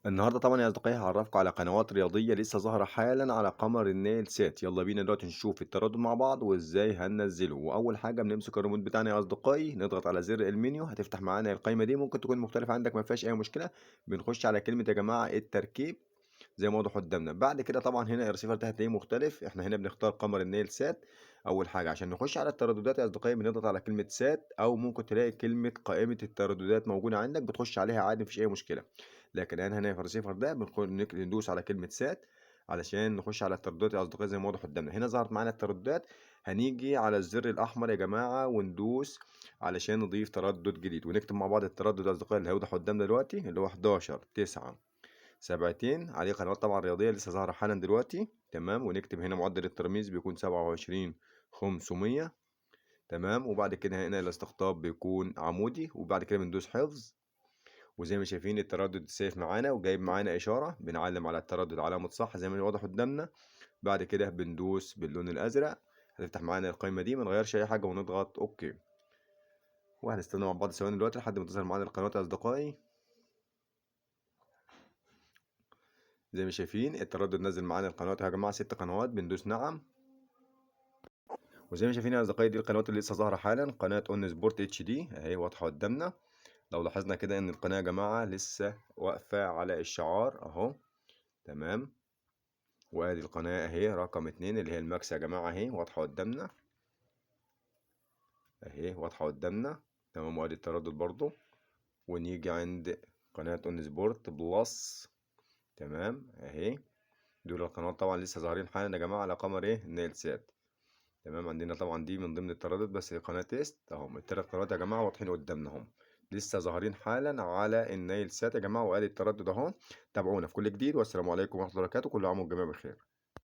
النهارده طبعا يا اصدقائي هعرفكم على قنوات رياضيه لسه ظاهره حالا على قمر النيل سات. يلا بينا دلوقتي نشوف التردد مع بعض وازاي هننزله. واول حاجه بنمسك الريموت بتاعنا يا اصدقائي، نضغط على زر المنيو، هتفتح معانا القائمه دي، ممكن تكون مختلفه عندك ما فيهاش اي مشكله. بنخش على كلمه يا جماعه التركيب زي ما واضح قدامنا. بعد كده طبعا هنا الرسيفر ده هتلاقيه مختلف، احنا هنا بنختار قمر النيل سات. اول حاجه عشان نخش على الترددات يا اصدقائي بنضغط على كلمه سات، او ممكن تلاقي كلمه قائمه الترددات موجوده عندك بتخش عليها عادي مفيش اي مشكله. لكن انا هنا في الرسيفر ده ندوس على كلمه سات علشان نخش على الترددات يا اصدقائي زي ما واضح قدامنا. هنا ظهرت معانا الترددات، هنيجي على الزر الاحمر يا جماعه وندوس علشان نضيف تردد جديد، ونكتب مع بعض التردد يا اصدقائي اللي هيوضح قدامنا دلوقتي اللي هو 11 9 700. عليه قنوات طبعا رياضيه لسه ظاهره حالا دلوقتي. تمام، ونكتب هنا معدل الترميز بيكون 27500. تمام، وبعد كده هنا الاستقطاب بيكون عمودي، وبعد كده بندوس حفظ. وزي ما شايفين التردد سيف معانا وجايب معانا إشارة، بنعلم على التردد علامة صح زي ما واضح قدامنا. بعد كده بندوس باللون الأزرق، هتفتح معانا القائمة دي، منغيرش أي حاجة ونضغط أوكي. وهنستنى مع بعض ثواني دلوقتي لحد ما تظهر معانا القناة يا أصدقائي. زي ما شايفين التردد نزل معانا القنوات يا جماعة 6 قنوات، بندوس نعم. وزي ما شايفين يا أصدقائي دي القنوات اللي لسه ظاهرة حالا، قناة أون سبورت اتش دي أهي واضحة قدامنا. لو لاحظنا كده إن القناة يا جماعة لسه واقفة على الشعار أهو. تمام، وادي القناة اهي رقم 2 اللي هي الماكس يا جماعة اهي واضحة قدامنا، اهي واضحة قدامنا. تمام، وادي التردد برضو. ونيجي عند قناة اون سبورت بلس. تمام اهي، دول القنوات طبعا لسه ظاهرين حالا يا جماعة على قمر ايه النيل سات. تمام، عندنا طبعا دي من ضمن التردد بس قناة تيست اهم. ال3 قنوات يا جماعة واضحين قدامنا اهم، لسه ظاهرين حالا على النيل سات يا جماعة، وادي التردد اهو. تابعونا في كل جديد، والسلام عليكم ورحمة الله وبركاته، كل عام والجميع بخير.